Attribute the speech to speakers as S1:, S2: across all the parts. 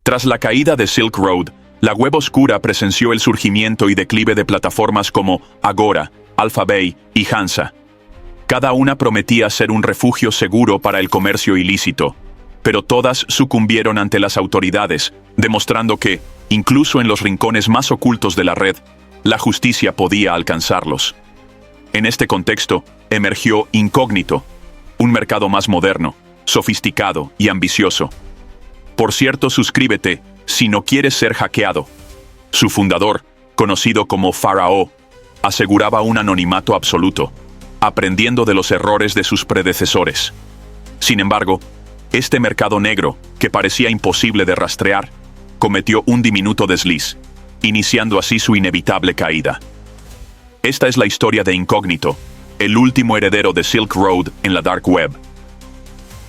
S1: Tras la caída de Silk Road, la web oscura presenció el surgimiento y declive de plataformas como Agora, Alphabay y Hansa. Cada una prometía ser un refugio seguro para el comercio ilícito, pero todas sucumbieron ante las autoridades, demostrando que, incluso en los rincones más ocultos de la red, la justicia podía alcanzarlos. En este contexto, emergió Incógnito, un mercado más moderno, sofisticado y ambicioso. Por cierto, suscríbete si no quieres ser hackeado. Su fundador, conocido como Faraó, aseguraba un anonimato absoluto, aprendiendo de los errores de sus predecesores. Sin embargo, este mercado negro, que parecía imposible de rastrear, cometió un diminuto desliz, iniciando así su inevitable caída. Esta es la historia de Incógnito, el último heredero de Silk Road en la Dark Web.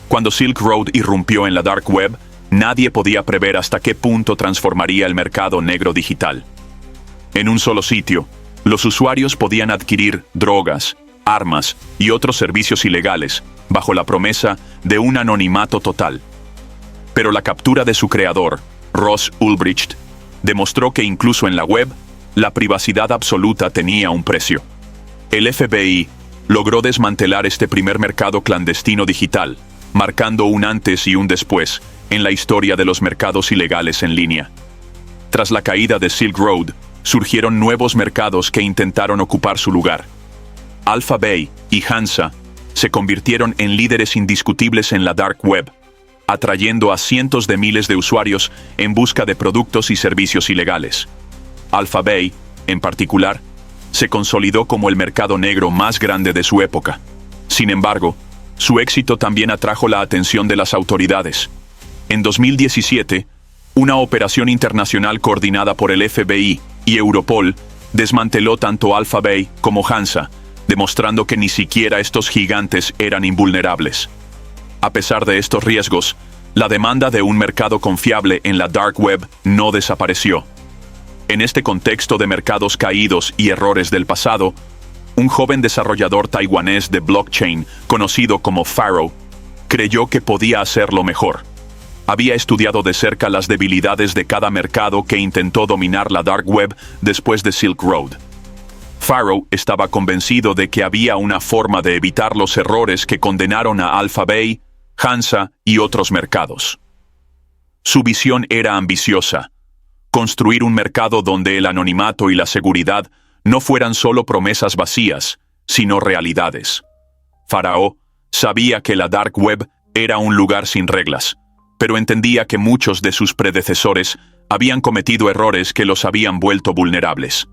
S1: Cuando Silk Road irrumpió en la Dark Web, nadie podía prever hasta qué punto transformaría el mercado negro digital. En un solo sitio, los usuarios podían adquirir drogas, armas y otros servicios ilegales, bajo la promesa de un anonimato total. Pero la captura de su creador, Ross Ulbricht, demostró que incluso en la web, la privacidad absoluta tenía un precio. El FBI logró desmantelar este primer mercado clandestino digital, marcando un antes y un después en la historia de los mercados ilegales en línea. Tras la caída de Silk Road, surgieron nuevos mercados que intentaron ocupar su lugar. Alphabay y Hansa se convirtieron en líderes indiscutibles en la Dark Web, atrayendo a cientos de miles de usuarios en busca de productos y servicios ilegales. Alphabay, en particular, se consolidó como el mercado negro más grande de su época. Sin embargo, su éxito también atrajo la atención de las autoridades. En 2017, una operación internacional coordinada por el FBI y Europol desmanteló tanto Alphabay como Hansa, demostrando que ni siquiera estos gigantes eran invulnerables. A pesar de estos riesgos, la demanda de un mercado confiable en la Dark Web no desapareció. En este contexto de mercados caídos y errores del pasado, un joven desarrollador taiwanés de blockchain, conocido como Faraó, creyó que podía hacerlo mejor. Había estudiado de cerca las debilidades de cada mercado que intentó dominar la Dark Web después de Silk Road. Faraó estaba convencido de que había una forma de evitar los errores que condenaron a Alphabay, Hansa y otros mercados. Su visión era ambiciosa: construir un mercado donde el anonimato y la seguridad no fueran solo promesas vacías, sino realidades. Faraó sabía que la Dark Web era un lugar sin reglas, pero entendía que muchos de sus predecesores habían cometido errores que los habían vuelto vulnerables.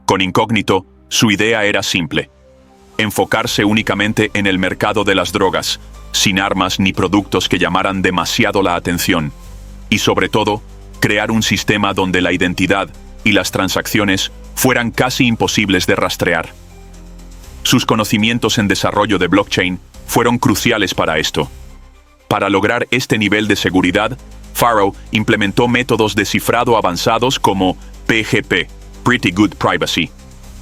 S1: Con Incógnito, su idea era simple: enfocarse únicamente en el mercado de las drogas, sin armas ni productos que llamaran demasiado la atención, y sobre todo, crear un sistema donde la identidad y las transacciones fueran casi imposibles de rastrear. Sus conocimientos en desarrollo de blockchain fueron cruciales para esto. Para lograr este nivel de seguridad, Faraó implementó métodos de cifrado avanzados como PGP, Pretty Good Privacy,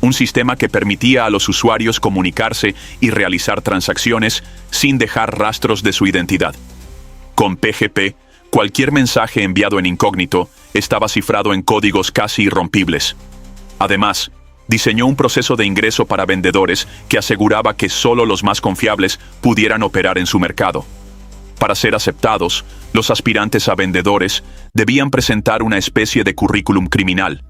S1: un sistema que permitía a los usuarios comunicarse y realizar transacciones sin dejar rastros de su identidad. Con PGP, cualquier mensaje enviado en incógnito estaba cifrado en códigos casi irrompibles. Además, diseñó un proceso de ingreso para vendedores que aseguraba que solo los más confiables pudieran operar en su mercado. Para ser aceptados, los aspirantes a vendedores debían presentar una especie de currículum criminal,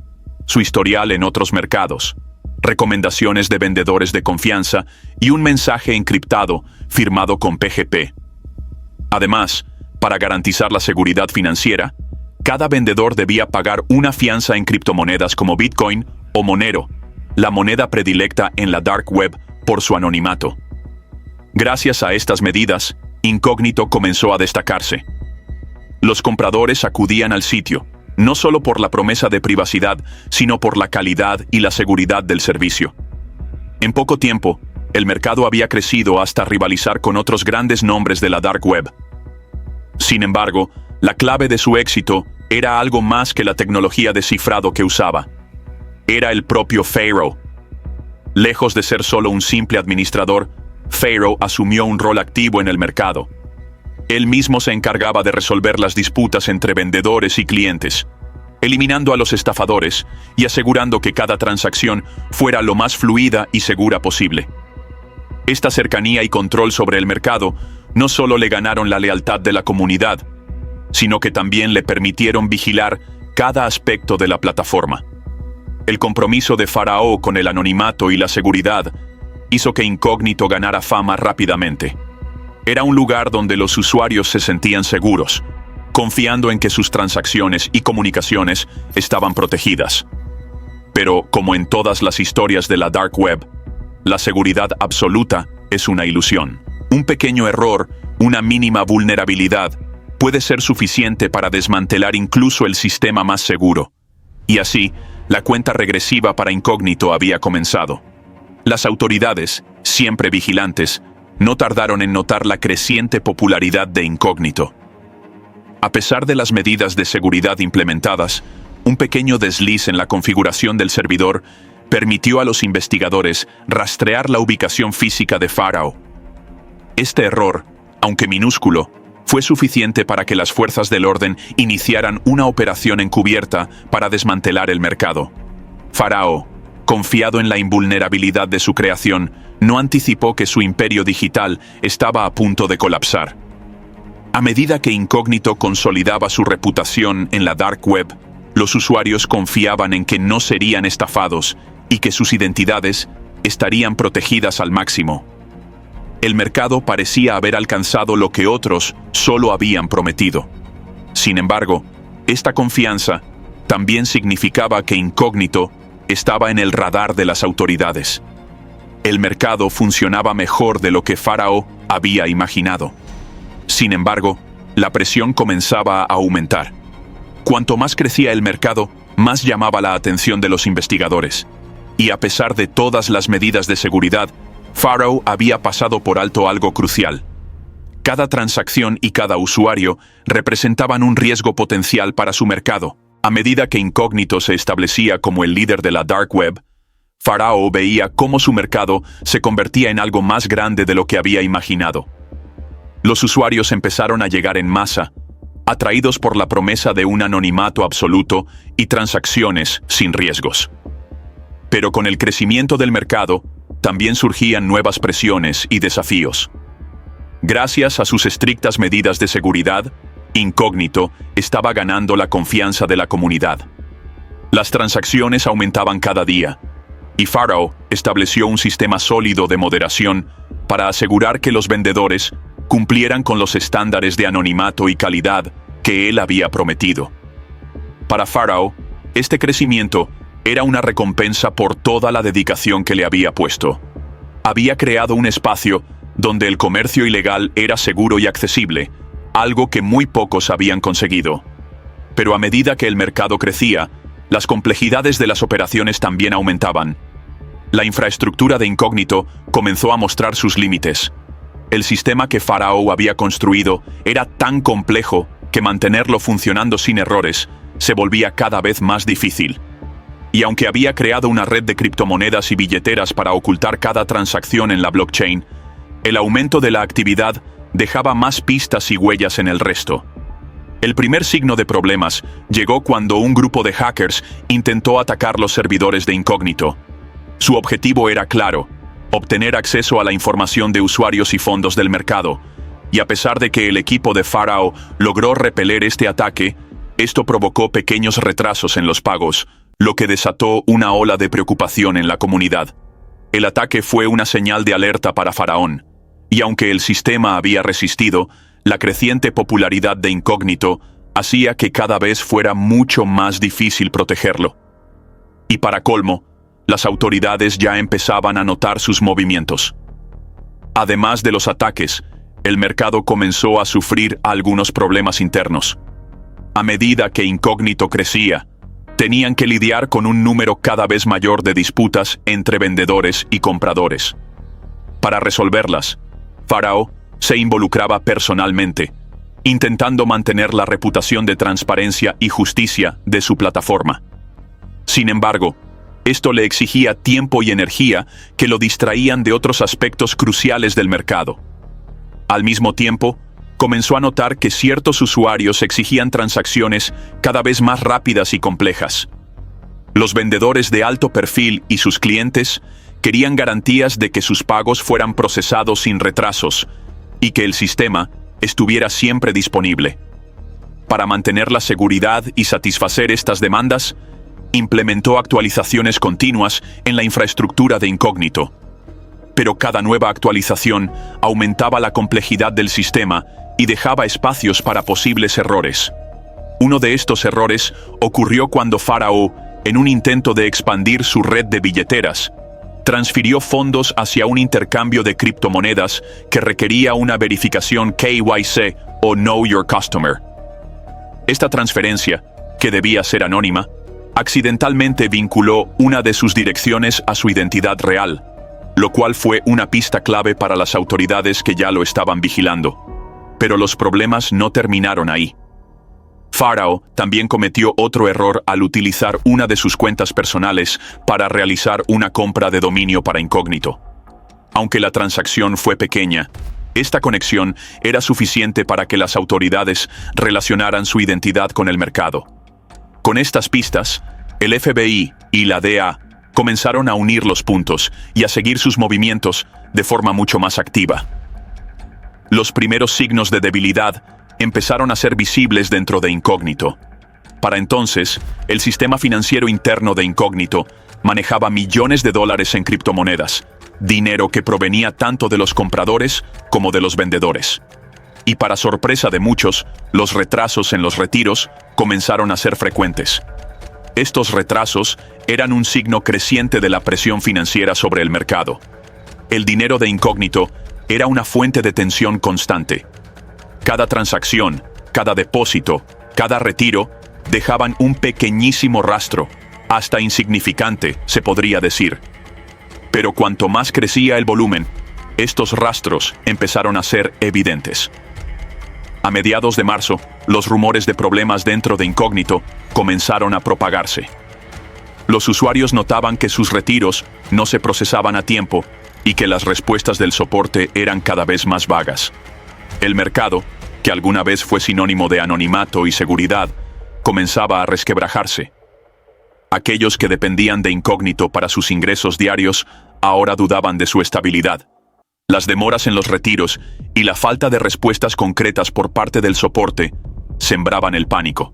S1: su historial en otros mercados, recomendaciones de vendedores de confianza y un mensaje encriptado firmado con PGP. Además, para garantizar la seguridad financiera, cada vendedor debía pagar una fianza en criptomonedas como Bitcoin o Monero, la moneda predilecta en la Dark Web por su anonimato. Gracias a estas medidas, Incógnito comenzó a destacarse. Los compradores acudían al sitio, no solo por la promesa de privacidad, sino por la calidad y la seguridad del servicio. En poco tiempo, el mercado había crecido hasta rivalizar con otros grandes nombres de la Dark Web. Sin embargo, la clave de su éxito era algo más que la tecnología de cifrado que usaba. Era el propio Faraó. Lejos de ser solo un simple administrador, Faraó asumió un rol activo en el mercado. Él mismo se encargaba de resolver las disputas entre vendedores y clientes, eliminando a los estafadores y asegurando que cada transacción fuera lo más fluida y segura posible. Esta cercanía y control sobre el mercado no solo le ganaron la lealtad de la comunidad, sino que también le permitieron vigilar cada aspecto de la plataforma. El compromiso de Faraó con el anonimato y la seguridad hizo que Incógnito ganara fama rápidamente. Era un lugar donde los usuarios se sentían seguros, confiando en que sus transacciones y comunicaciones estaban protegidas. Pero, como en todas las historias de la Dark Web, la seguridad absoluta es una ilusión. Un pequeño error, una mínima vulnerabilidad, puede ser suficiente para desmantelar incluso el sistema más seguro. Y así, la cuenta regresiva para Incógnito había comenzado. Las autoridades, siempre vigilantes, no tardaron en notar la creciente popularidad de Incógnito. A pesar de las medidas de seguridad implementadas, un pequeño desliz en la configuración del servidor permitió a los investigadores rastrear la ubicación física de Faraó. Este error, aunque minúsculo, fue suficiente para que las fuerzas del orden iniciaran una operación encubierta para desmantelar el mercado. Faraó, confiado en la invulnerabilidad de su creación, no anticipó que su imperio digital estaba a punto de colapsar. A medida que Incógnito consolidaba su reputación en la Dark Web, los usuarios confiaban en que no serían estafados y que sus identidades estarían protegidas al máximo. El mercado parecía haber alcanzado lo que otros solo habían prometido. Sin embargo, esta confianza también significaba que Incógnito estaba en el radar de las autoridades. El mercado funcionaba mejor de lo que Faraó había imaginado. Sin embargo, la presión comenzaba a aumentar. Cuanto más crecía el mercado, más llamaba la atención de los investigadores. Y a pesar de todas las medidas de seguridad, Faraó había pasado por alto algo crucial. Cada transacción y cada usuario representaban un riesgo potencial para su mercado. A medida que Incógnito se establecía como el líder de la Dark Web, Faraó veía cómo su mercado se convertía en algo más grande de lo que había imaginado. Los usuarios empezaron a llegar en masa, atraídos por la promesa de un anonimato absoluto y transacciones sin riesgos. Pero con el crecimiento del mercado, también surgían nuevas presiones y desafíos. Gracias a sus estrictas medidas de seguridad, Incógnito estaba ganando la confianza de la comunidad. Las transacciones aumentaban cada día, y Faraó estableció un sistema sólido de moderación para asegurar que los vendedores cumplieran con los estándares de anonimato y calidad que él había prometido. Para Faraó, este crecimiento era una recompensa por toda la dedicación que le había puesto. Había creado un espacio donde el comercio ilegal era seguro y accesible, algo que muy pocos habían conseguido. Pero a medida que el mercado crecía, las complejidades de las operaciones también aumentaban. La infraestructura de Incógnito comenzó a mostrar sus límites. El sistema que Faraó había construido era tan complejo que mantenerlo funcionando sin errores se volvía cada vez más difícil. Y aunque había creado una red de criptomonedas y billeteras para ocultar cada transacción en la blockchain, el aumento de la actividad dejaba más pistas y huellas en el resto. El primer signo de problemas llegó cuando un grupo de hackers intentó atacar los servidores de Incógnito. Su objetivo era claro: obtener acceso a la información de usuarios y fondos del mercado, y a pesar de que el equipo de Faraó logró repeler este ataque, esto provocó pequeños retrasos en los pagos, lo que desató una ola de preocupación en la comunidad. El ataque fue una señal de alerta para Faraón, y aunque el sistema había resistido, la creciente popularidad de Incógnito hacía que cada vez fuera mucho más difícil protegerlo. Y para colmo, las autoridades ya empezaban a notar sus movimientos. Además de los ataques, el mercado comenzó a sufrir algunos problemas internos. A medida que Incógnito crecía, tenían que lidiar con un número cada vez mayor de disputas entre vendedores y compradores. Para resolverlas, Faraó se involucraba personalmente, intentando mantener la reputación de transparencia y justicia de su plataforma. Sin embargo, esto le exigía tiempo y energía que lo distraían de otros aspectos cruciales del mercado. Al mismo tiempo, comenzó a notar que ciertos usuarios exigían transacciones cada vez más rápidas y complejas. Los vendedores de alto perfil y sus clientes querían garantías de que sus pagos fueran procesados sin retrasos y que el sistema estuviera siempre disponible. Para mantener la seguridad y satisfacer estas demandas, implementó actualizaciones continuas en la infraestructura de Incógnito. Pero cada nueva actualización aumentaba la complejidad del sistema y dejaba espacios para posibles errores. Uno de estos errores ocurrió cuando Pharaoh, en un intento de expandir su red de billeteras, transfirió fondos hacia un intercambio de criptomonedas que requería una verificación KYC o Know Your Customer. Esta transferencia, que debía ser anónima, accidentalmente vinculó una de sus direcciones a su identidad real, lo cual fue una pista clave para las autoridades que ya lo estaban vigilando. Pero los problemas no terminaron ahí. Pharaoh también cometió otro error al utilizar una de sus cuentas personales para realizar una compra de dominio para Incógnito. Aunque la transacción fue pequeña, esta conexión era suficiente para que las autoridades relacionaran su identidad con el mercado. Con estas pistas, el FBI y la DEA comenzaron a unir los puntos y a seguir sus movimientos de forma mucho más activa. Los primeros signos de debilidad empezaron a ser visibles dentro de Incógnito. Para entonces, el sistema financiero interno de Incógnito manejaba millones de dólares en criptomonedas, dinero que provenía tanto de los compradores como de los vendedores. Y para sorpresa de muchos, los retrasos en los retiros comenzaron a ser frecuentes. Estos retrasos eran un signo creciente de la presión financiera sobre el mercado. El dinero de Incógnito era una fuente de tensión constante. Cada transacción, cada depósito, cada retiro dejaban un pequeñísimo rastro, hasta insignificante, se podría decir. Pero cuanto más crecía el volumen, estos rastros empezaron a ser evidentes. A mediados de marzo, los rumores de problemas dentro de Incógnito comenzaron a propagarse. Los usuarios notaban que sus retiros no se procesaban a tiempo y que las respuestas del soporte eran cada vez más vagas. El mercado, que alguna vez fue sinónimo de anonimato y seguridad, comenzaba a resquebrajarse. Aquellos que dependían de Incógnito para sus ingresos diarios ahora dudaban de su estabilidad. Las demoras en los retiros y la falta de respuestas concretas por parte del soporte sembraban el pánico.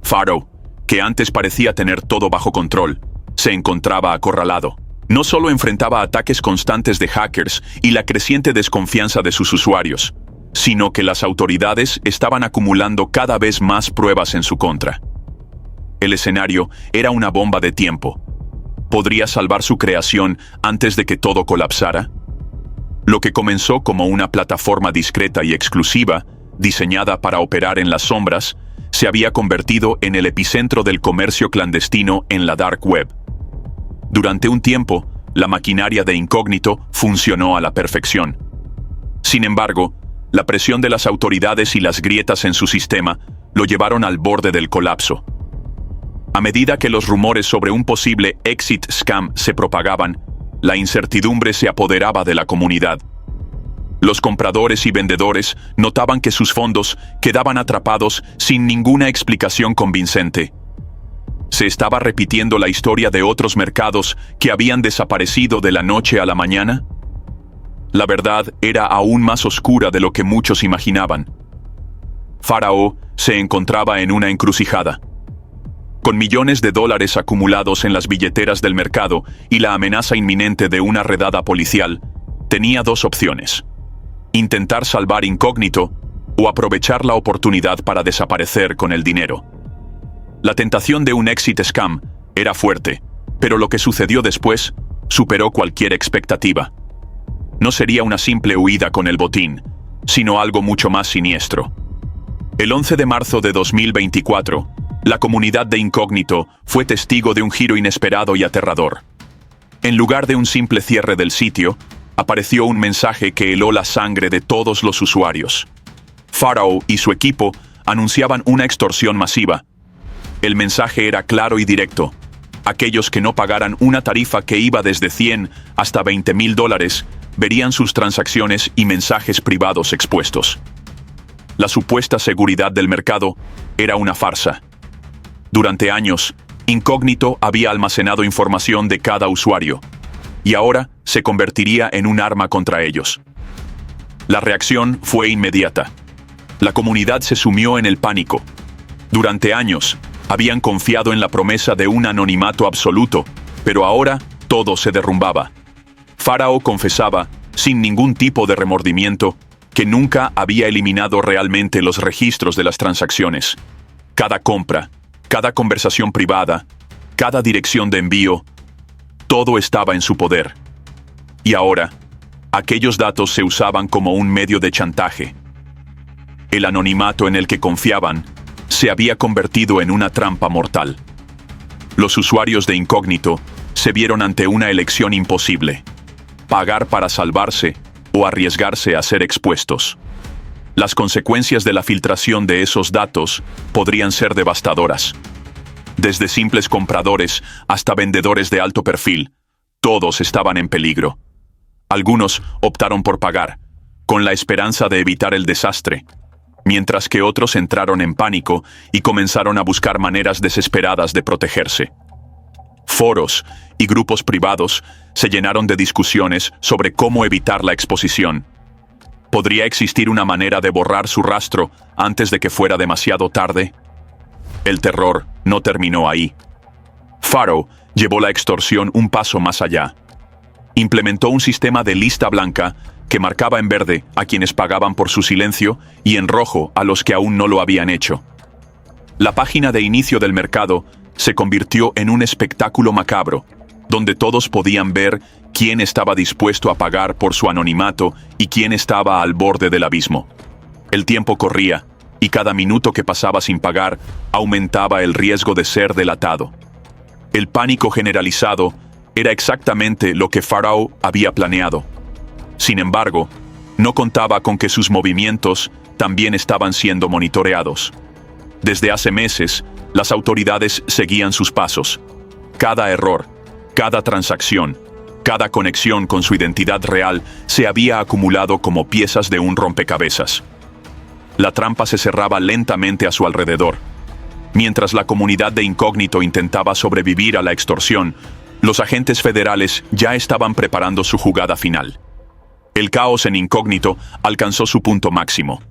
S1: Pharaoh, que antes parecía tener todo bajo control, se encontraba acorralado. No solo enfrentaba ataques constantes de hackers y la creciente desconfianza de sus usuarios, sino que las autoridades estaban acumulando cada vez más pruebas en su contra. El escenario era una bomba de tiempo. ¿Podría salvar su creación antes de que todo colapsara? Lo que comenzó como una plataforma discreta y exclusiva, diseñada para operar en las sombras, se había convertido en el epicentro del comercio clandestino en la Dark Web. Durante un tiempo, la maquinaria de Incógnito funcionó a la perfección. Sin embargo, la presión de las autoridades y las grietas en su sistema lo llevaron al borde del colapso. A medida que los rumores sobre un posible exit scam se propagaban, la incertidumbre se apoderaba de la comunidad. Los compradores y vendedores notaban que sus fondos quedaban atrapados sin ninguna explicación convincente. ¿Se estaba repitiendo la historia de otros mercados que habían desaparecido de la noche a la mañana? La verdad era aún más oscura de lo que muchos imaginaban. Pharaoh se encontraba en una encrucijada. Con millones de dólares acumulados en las billeteras del mercado y la amenaza inminente de una redada policial, tenía dos opciones: intentar salvar Incógnito o aprovechar la oportunidad para desaparecer con el dinero. La tentación de un exit scam era fuerte, pero lo que sucedió después superó cualquier expectativa. No sería una simple huida con el botín, sino algo mucho más siniestro. El 11 de marzo de 2024, la comunidad de Incógnito fue testigo de un giro inesperado y aterrador. En lugar de un simple cierre del sitio, apareció un mensaje que heló la sangre de todos los usuarios. Pharaoh y su equipo anunciaban una extorsión masiva. El mensaje era claro y directo. Aquellos que no pagaran una tarifa que iba desde 100 hasta $20,000 verían sus transacciones y mensajes privados expuestos. La supuesta seguridad del mercado era una farsa. Durante años, Incógnito había almacenado información de cada usuario, y ahora se convertiría en un arma contra ellos. La reacción fue inmediata. La comunidad se sumió en el pánico. Durante años, habían confiado en la promesa de un anonimato absoluto, pero ahora todo se derrumbaba. Pharaoh confesaba, sin ningún tipo de remordimiento, que nunca había eliminado realmente los registros de las transacciones. Cada compra, cada conversación privada, cada dirección de envío, todo estaba en su poder. Y ahora, aquellos datos se usaban como un medio de chantaje. El anonimato en el que confiaban se había convertido en una trampa mortal. Los usuarios de Incógnito se vieron ante una elección imposible: pagar para salvarse o arriesgarse a ser expuestos. Las consecuencias de la filtración de esos datos podrían ser devastadoras. Desde simples compradores hasta vendedores de alto perfil, todos estaban en peligro. Algunos optaron por pagar, con la esperanza de evitar el desastre, mientras que otros entraron en pánico y comenzaron a buscar maneras desesperadas de protegerse. Foros y grupos privados se llenaron de discusiones sobre cómo evitar la exposición. ¿Podría existir una manera de borrar su rastro antes de que fuera demasiado tarde? El terror no terminó ahí. Pharaoh llevó la extorsión un paso más allá. Implementó un sistema de lista blanca que marcaba en verde a quienes pagaban por su silencio y en rojo a los que aún no lo habían hecho. La página de inicio del mercado se convirtió en un espectáculo macabro, donde todos podían ver quién estaba dispuesto a pagar por su anonimato y quién estaba al borde del abismo. El tiempo corría, y cada minuto que pasaba sin pagar aumentaba el riesgo de ser delatado. El pánico generalizado era exactamente lo que Pharaoh había planeado. Sin embargo, no contaba con que sus movimientos también estaban siendo monitoreados. Desde hace meses, las autoridades seguían sus pasos. Cada error, cada transacción, cada conexión con su identidad real se había acumulado como piezas de un rompecabezas. La trampa se cerraba lentamente a su alrededor. Mientras la comunidad de Incógnito intentaba sobrevivir a la extorsión, los agentes federales ya estaban preparando su jugada final. El caos en Incógnito alcanzó su punto máximo.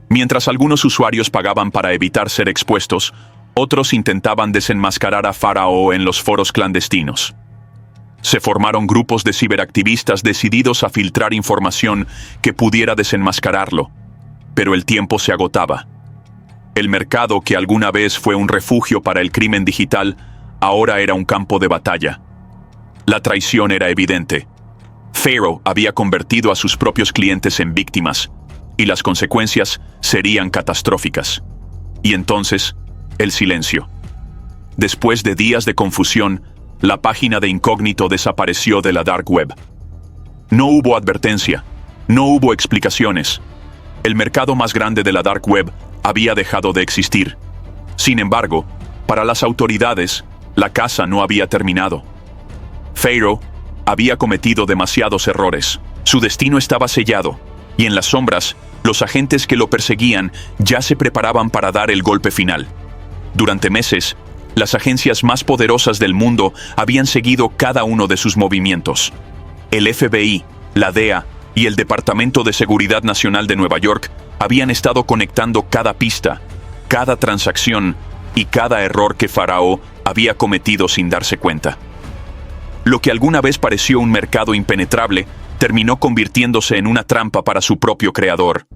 S1: Mientras algunos usuarios pagaban para evitar ser expuestos, otros intentaban desenmascarar a Pharaoh en los foros clandestinos. Se formaron grupos de ciberactivistas decididos a filtrar información que pudiera desenmascararlo, pero el tiempo se agotaba. El mercado que alguna vez fue un refugio para el crimen digital, ahora era un campo de batalla. La traición era evidente. Pharaoh había convertido a sus propios clientes en víctimas, y las consecuencias serían catastróficas. Y entonces, el silencio. Después de días de confusión, la página de Incógnito desapareció de la Dark Web. No hubo advertencia, no hubo explicaciones. El mercado más grande de la Dark Web había dejado de existir. Sin embargo, para las autoridades, la caza no había terminado. Pharaoh había cometido demasiados errores. Su destino estaba sellado, y en las sombras, los agentes que lo perseguían ya se preparaban para dar el golpe final. Durante meses, las agencias más poderosas del mundo habían seguido cada uno de sus movimientos. El FBI, la DEA y el Departamento de Seguridad Nacional de Nueva York habían estado conectando cada pista, cada transacción y cada error que Pharaoh había cometido sin darse cuenta. Lo que alguna vez pareció un mercado impenetrable terminó convirtiéndose en una trampa para su propio creador.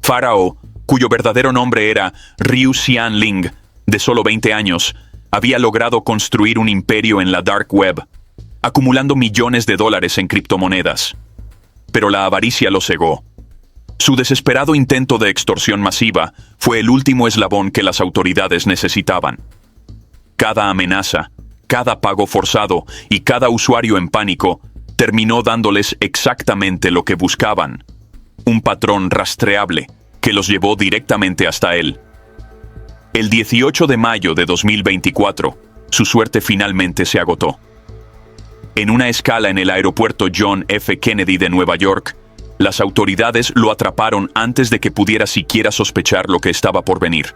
S1: Pharaoh, cuyo verdadero nombre era Ryu Xian Ling, de solo 20 años, había logrado construir un imperio en la Dark Web, acumulando millones de dólares en criptomonedas. Pero la avaricia lo cegó. Su desesperado intento de extorsión masiva fue el último eslabón que las autoridades necesitaban. Cada amenaza, cada pago forzado y cada usuario en pánico terminó dándoles exactamente lo que buscaban: un patrón rastreable que los llevó directamente hasta él. El 18 de mayo de 2024, su suerte finalmente se agotó. En una escala en el aeropuerto John F. Kennedy de Nueva York, Las autoridades lo atraparon antes de que pudiera siquiera sospechar lo que estaba por venir.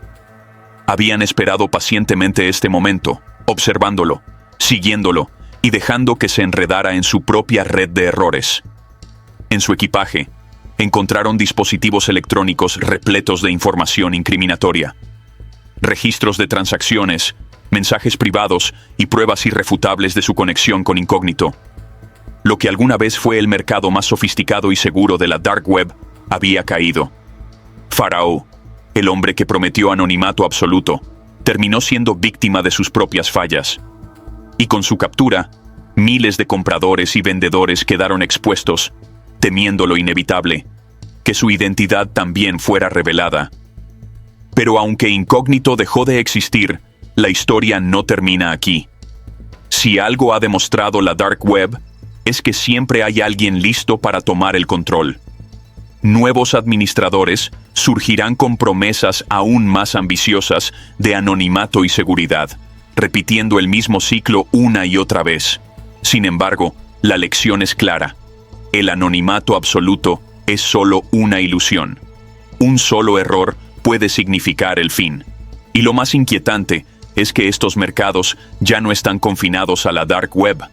S1: Habían esperado pacientemente este momento, observándolo, siguiéndolo y dejando que se enredara en su propia red de errores. En su equipaje, encontraron dispositivos electrónicos repletos de información incriminatoria. Registros de transacciones, mensajes privados y pruebas irrefutables de su conexión con Incógnito. Lo que alguna vez fue el mercado más sofisticado y seguro de la Dark Web había caído. Faraó, el hombre que prometió anonimato absoluto, terminó siendo víctima de sus propias fallas. Y con su captura, miles de compradores y vendedores quedaron expuestos, temiendo lo inevitable, que su identidad también fuera revelada. Pero aunque Incógnito dejó de existir, la historia no termina aquí. Si algo ha demostrado la Dark Web, es que siempre hay alguien listo para tomar el control. Nuevos administradores surgirán con promesas aún más ambiciosas de anonimato y seguridad, repitiendo el mismo ciclo una y otra vez. Sin embargo, la lección es clara. El anonimato absoluto es solo una ilusión. Un solo error puede significar el fin. Y lo más inquietante es que estos mercados ya no están confinados a la Dark Web.